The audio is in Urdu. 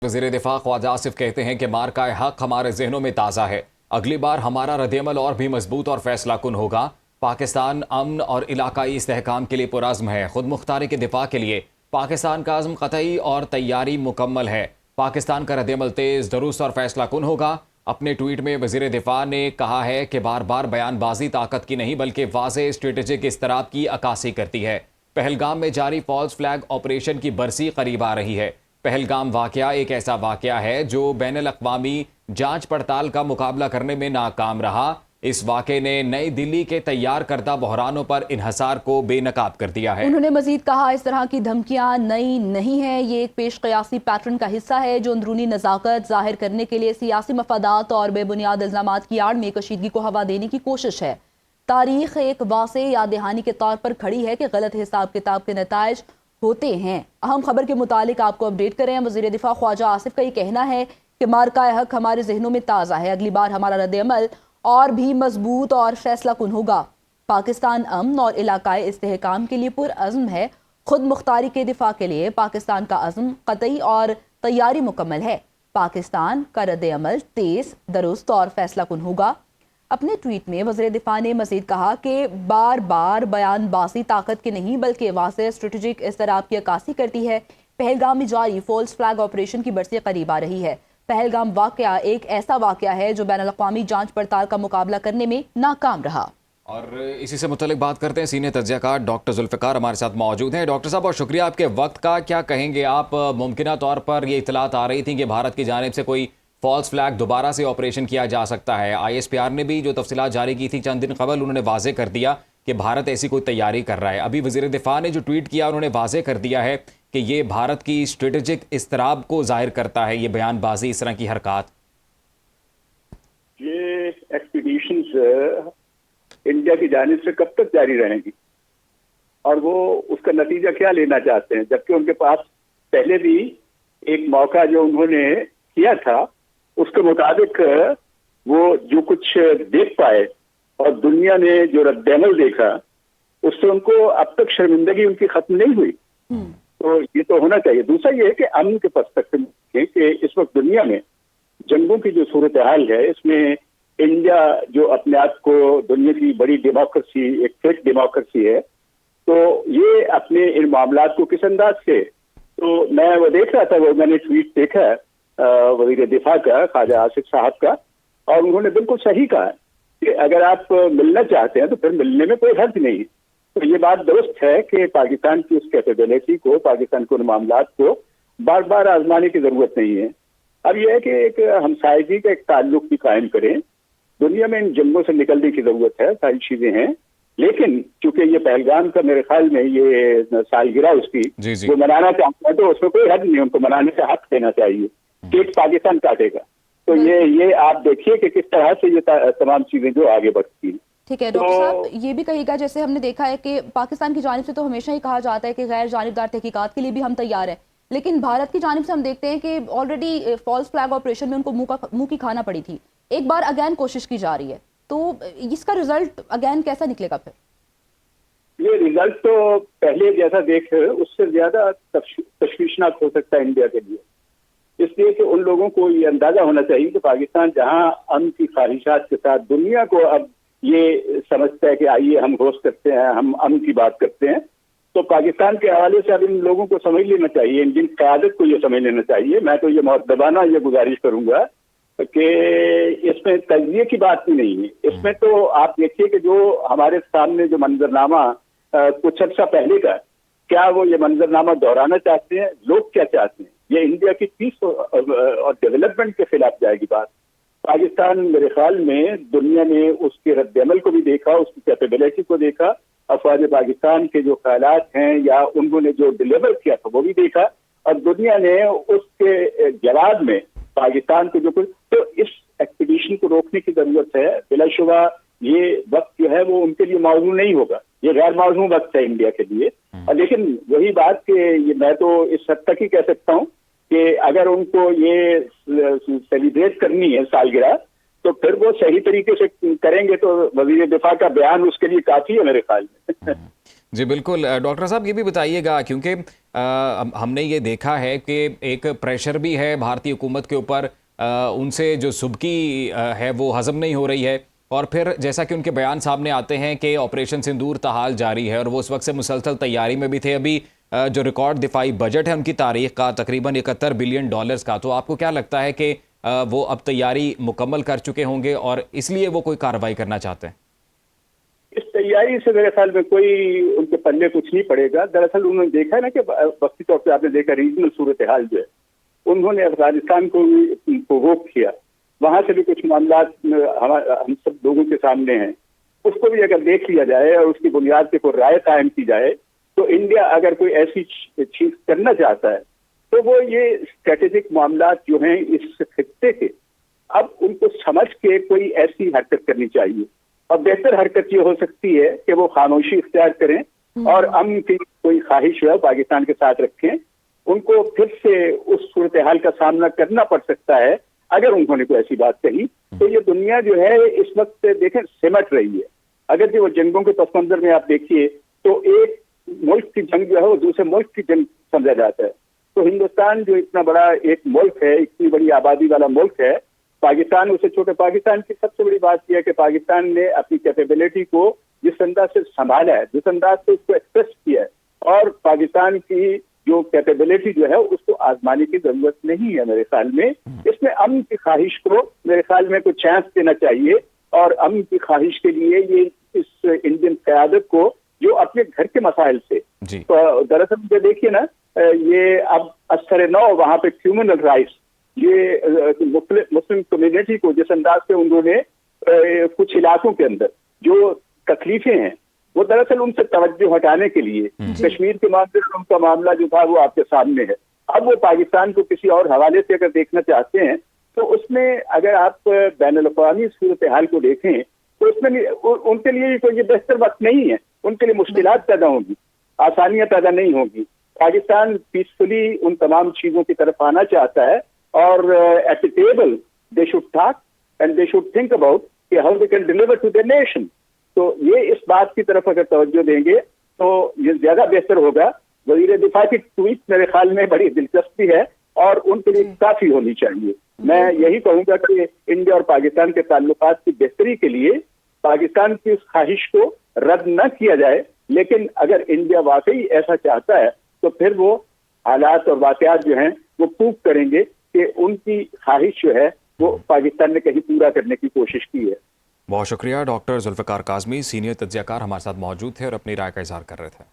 وزیر دفاع خواجہ آصف کہتے ہیں کہ مارکہ حق ہمارے ذہنوں میں تازہ ہے، اگلی بار ہمارا رد عمل اور بھی مضبوط اور فیصلہ کن ہوگا۔ پاکستان امن اور علاقائی استحکام کے لیے پرعزم ہے، خود مختاری کے دفاع کے لیے پاکستان کا عزم قطعی اور تیاری مکمل ہے۔ پاکستان کا رد عمل تیز، درست اور فیصلہ کن ہوگا۔ اپنے ٹویٹ میں وزیر دفاع نے کہا ہے کہ بار بار بیان بازی طاقت کی نہیں بلکہ واضح اسٹریٹجک اضطراب کی عکاسی کرتی ہے۔ پہلگام میں جاری فالس فلیگ آپریشن کی برسی قریب آ رہی ہے۔ پہلگام واقعہ ایک ایسا واقعہ ہے جو بین الاقوامی جانچ پڑتال کا مقابلہ کرنے میں ناکام رہا۔ اس واقعے نے نئی دلی کے تیار کردہ بحرانوں پر انحصار کو بے نقاب کر دیا ہے۔ انہوں نے مزید کہا اس طرح کی دھمکیاں نئی نہیں ہیں، یہ ایک پیش قیاسی پیٹرن کا حصہ ہے جو اندرونی نزاکت ظاہر کرنے کے لیے سیاسی مفادات اور بے بنیاد الزامات کی آڑ میں کشیدگی کو ہوا دینے کی کوشش ہے۔ تاریخ ایک واضح یاد دہانی کے طور پر کھڑی ہے کہ غلط حساب کتاب کے نتائج ہوتے ہیں۔ اہم خبر کے متعلق آپ کو اپڈیٹ کریں۔ وزیر دفاع خواجہ آصف کا یہ کہنا ہے کہ مارکہ حق ہمارے ذہنوں میں تازہ ہے، اگلی بار ہمارا رد عمل اور بھی مضبوط اور فیصلہ کن ہوگا۔ پاکستان امن اور علاقائی استحکام کے لیے پرعزم ہے، خود مختاری کے دفاع کے لیے پاکستان کا عزم قطعی اور تیاری مکمل ہے۔ پاکستان کا رد عمل تیز، درست اور فیصلہ کن ہوگا۔ اپنے ٹویٹ میں وزیر دفاع نے مزید کہا کہ بار بار بیان بازی طاقت کی نہیں بلکہ واضح اسٹریٹجک اضطراب کی عکاسی کرتی ہے۔ پہلگام میں جاری فالس فلیگ آپریشن کی برسی قریب آ رہی ہے۔ پہلگام واقعہ ایک ایسا واقعہ ہے جو بین الاقوامی جانچ پڑتال کا مقابلہ کرنے میں ناکام رہا۔ اور اسی سے متعلق بات کرتے ہیں، سینئر تجزیہ کار ڈاکٹر ذوالفقار ہمارے ساتھ موجود ہیں۔ ڈاکٹر صاحب بہت شکریہ آپ کے وقت کا۔ کیا کہیں گے آپ، ممکنہ طور پر یہ اطلاعات آ رہی تھیں کہ بھارت کی جانب سے کوئی فالس فلیگ دوبارہ سے آپریشن کیا جا سکتا ہے۔ آئی ایس پی آر نے بھی جو تفصیلات جاری کی تھی چند دن قبل، انہوں نے واضح کر دیا کہ بھارت ایسی کوئی تیاری کر رہا ہے۔ ابھی وزیر دفاع نے جو ٹویٹ کیا انہوں نے واضح کر دیا ہے کہ یہ بھارت کی اسٹریٹجک اضطراب کو ظاہر کرتا ہے، یہ بیان بازی، اس طرح کی حرکات۔ یہ ایکسپیڈیشنز انڈیا کی جانب سے کب تک جاری رہیں گی اور وہ اس کا نتیجہ کیا لینا چاہتے ہیں، جبکہ ان کے پاس پہلے بھی ایک موقع جو انہوں نے کیا تھا اس کے مطابق وہ جو کچھ دیکھ پائے اور دنیا نے جو رد عمل دیکھا اس سے ان کو اب تک شرمندگی ان کی ختم نہیں ہوئی۔ تو یہ تو ہونا چاہیے۔ دوسرا یہ ہے کہ امن کے پرسپیکٹو کہ اس وقت دنیا میں جنگوں کی جو صورتحال ہے اس میں انڈیا جو اپنے آپ کو دنیا کی بڑی ڈیموکریسی، ایک فیک ڈیموکریسی ہے، تو یہ اپنے ان معاملات کو کس انداز سے، تو میں وہ دیکھ رہا تھا، وہ میں نے ٹویٹ دیکھا وزیر دفاع کا خواجہ آصف صاحب کا، اور انہوں نے بالکل صحیح کہا کہ اگر آپ ملنا چاہتے ہیں تو پھر ملنے میں کوئی حرج نہیں۔ تو یہ بات درست ہے کہ پاکستان کی اس کیپیبلٹی کو، پاکستان کو ان معاملات کو بار بار آزمانے کی ضرورت نہیں ہے۔ اب یہ ہے کہ ایک ہمسائیگی کا ایک تعلق بھی قائم کریں۔ دنیا میں ان جنگوں سے نکلنے کی ضرورت ہے، ساری چیزیں ہیں، لیکن چونکہ یہ پہلگام کا میرے خیال میں یہ سالگرہ اس کی جو منانا چاہتے ہیں تو اس میں کوئی حد نہیں، ان کو منانے کا حق دینا چاہیے۔ کیک پاکستان کاٹے گا تو یہ آپ دیکھیے کہ کس طرح سے یہ تمام چیزیں جو آگے بڑھتی ہیں۔ ٹھیک ہے ڈاکٹر صاحب، یہ بھی کہے گا جیسے ہم نے دیکھا ہے کہ پاکستان کی جانب سے تو ہمیشہ ہی کہا جاتا ہے کہ غیر جانبدار تحقیقات کے لیے بھی ہم تیار ہیں، لیکن بھارت کی جانب سے ہم دیکھتے ہیں کہ آلریڈی فالس فلیگ آپریشن میں ان کو منہ کی کھانا پڑی تھی، ایک بار اگین کوشش کی جا رہی ہے، تو اس کا ریزلٹ اگین کیسا نکلے گا پھر؟ یہ ریزلٹ تو پہلے جیسا دیکھ اس سے زیادہ تشویشناک ہو سکتا ہے انڈیا کے لیے، اس لیے کہ ان لوگوں کو یہ اندازہ ہونا چاہیے کہ پاکستان جہاں امن کی خواہشات کے ساتھ دنیا کو اب یہ سمجھتا ہے کہ آئیے ہم ہوسٹ کرتے ہیں، ہم امن کی بات کرتے ہیں، تو پاکستان کے حوالے سے اب ان لوگوں کو سمجھ لینا چاہیے، ان قیادت کو یہ سمجھ لینا چاہیے۔ میں تو یہ مؤدبانہ یہ گزارش کروں گا کہ اس میں تجزیے کی بات بھی نہیں ہے، اس میں تو آپ دیکھیے کہ جو ہمارے سامنے جو منظرنامہ کچھ عرصہ پہلے کا، کیا وہ یہ منظرنامہ دہرانا چاہتے ہیں؟ لوگ کیا چاہتے ہیں؟ یہ انڈیا کی پیس اور ڈیولپمنٹ کے خلاف جائے گی بات۔ پاکستان میرے خیال میں دنیا نے اس کے رد عمل کو بھی دیکھا، اس کی کیپیبلٹی کو دیکھا، افواج پاکستان کے جو خیالات ہیں یا انہوں نے جو ڈیلیور کیا تھا وہ بھی دیکھا، اور دنیا نے اس کے جواب میں پاکستان کو جو کچھ، تو اس ایکسپیڈیشن کو روکنے کی ضرورت ہے۔ بلا شبہ یہ وقت جو ہے وہ ان کے لیے موزوں نہیں ہوگا، یہ غیر موزوں وقت ہے انڈیا کے لیے، لیکن وہی بات کہ میں تو اس حد تک ہی کہہ سکتا ہوں کہ اگر ان کو یہ سیلیبریٹ کرنی ہے سالگرہ تو پھر وہ صحیح طریقے سے کریں گے، تو وزیر دفاع کا بیان اس کے لیے کافی ہے میرے خیال میں۔ جی بالکل ڈاکٹر صاحب یہ بھی بتائیے گا کیونکہ ہم نے یہ دیکھا ہے کہ ایک پریشر بھی ہے بھارتی حکومت کے اوپر، ان سے جو سبکی ہے وہ ہضم نہیں ہو رہی ہے، اور پھر جیسا کہ ان کے بیان سامنے آتے ہیں کہ آپریشن سندور تاحال جاری ہے اور وہ اس وقت سے مسلسل تیاری میں بھی تھے۔ ابھی جو ریکارڈ دفاعی بجٹ ہے ان کی تاریخ کا تقریباً 71 بلین ڈالرز کا، تو آپ کو کیا لگتا ہے کہ وہ اب تیاری مکمل کر چکے ہوں گے اور اس لیے وہ کوئی کارروائی کرنا چاہتے ہیں؟ اس تیاری سے میرے خیال میں کوئی ان کے پلے کچھ نہیں پڑے گا۔ دراصل انہوں نے دیکھا ہے نا کہ وقتی طور پہ آپ نے دیکھا ریجنل صورتحال جو ہے، انہوں نے افغانستان کو پرووک کیا، وہاں سے بھی کچھ معاملات ہم سب لوگوں کے سامنے ہیں، اس کو بھی اگر دیکھ لیا جائے اور اس کی بنیاد پہ کوئی رائے قائم کی جائے تو انڈیا اگر کوئی ایسی چیز کرنا چاہتا ہے تو وہ یہ اسٹریٹجک معاملات جو ہیں اس خطے کے، اب ان کو سمجھ کے کوئی ایسی حرکت کرنی چاہیے، اور بہتر حرکت یہ ہو سکتی ہے کہ وہ خاموشی اختیار کریں اور امن کی کوئی خواہش ہے پاکستان کے ساتھ رکھیں۔ ان کو پھر سے اس صورتحال کا سامنا کرنا پڑ سکتا ہے اگر انہوں نے کوئی ایسی بات کہی، تو یہ دنیا جو ہے اس وقت دیکھیں سمٹ رہی ہے۔ اگر جو وہ جنگوں کے پس منظر میں آپ دیکھیے تو ایک ملک کی جنگ جو ہے وہ دوسرے ملک کی جنگ سمجھا جاتا ہے، تو ہندوستان جو اتنا بڑا ایک ملک ہے، اتنی بڑی آبادی والا ملک ہے، پاکستان اسے چھوٹے پاکستان کی سب سے بڑی بات یہ ہے کہ پاکستان نے اپنی کیپیبلٹی کو جس انداز سے سنبھالا ہے، جس انداز سے اس کو ایکسپریس کیا ہے، اور پاکستان کی جو کیپیبلٹی جو ہے اس کو آزمانے کی ضرورت نہیں ہے میرے خیال میں۔ اس میں امن کی خواہش کو میرے خیال میں کوئی چانس دینا چاہیے، اور امن کی خواہش کے لیے یہ اس انڈین قیادت کو جو اپنے گھر کے مسائل سے دراصل مجھے دیکھیے نا، یہ اب اثر نو وہاں پہ کمیونل رائٹس، یہ مسلم کمیونٹی کو جس انداز سے انہوں نے کچھ علاقوں کے اندر جو تکلیفیں ہیں وہ دراصل ان سے توجہ ہٹانے کے لیے کشمیر کے معاملے میں ان کا معاملہ جو تھا وہ آپ کے سامنے ہے۔ اب وہ پاکستان کو کسی اور حوالے سے اگر دیکھنا چاہتے ہیں تو اس میں اگر آپ بین الاقوامی صورتحال کو دیکھیں تو اس میں ان کے لیے کوئی یہ بہتر وقت نہیں ہے، ان کے لیے مشکلات پیدا ہوں گی، آسانیاں پیدا نہیں ہوں گی۔ پاکستان پیسفلی ان تمام چیزوں کی طرف آنا چاہتا ہے، اور at a table they should talk and they should think about کہ how they can deliver to their nation. تو یہ اس بات کی طرف اگر توجہ دیں گے تو یہ زیادہ بہتر ہوگا۔ وزیر دفاع کی ٹویٹ میرے خیال میں بڑی دلچسپی ہے اور ان کے لیے کافی ہونی چاہیے۔ میں یہی کہوں گا کہ انڈیا اور پاکستان کے تعلقات کی بہتری کے لیے پاکستان کی اس خواہش کو رد نہ کیا جائے، لیکن اگر انڈیا واقعی ایسا چاہتا ہے تو پھر وہ حالات اور واقعات جو ہیں وہ پروو کریں گے کہ ان کی خواہش جو ہے وہ پاکستان نے کہیں پورا کرنے کی کوشش کی ہے۔ بہت شکریہ ڈاکٹر ذوالفقار کاظمی، سینئر تجزیہ کار ہمارے ساتھ موجود تھے اور اپنی رائے کا اظہار کر رہے تھے۔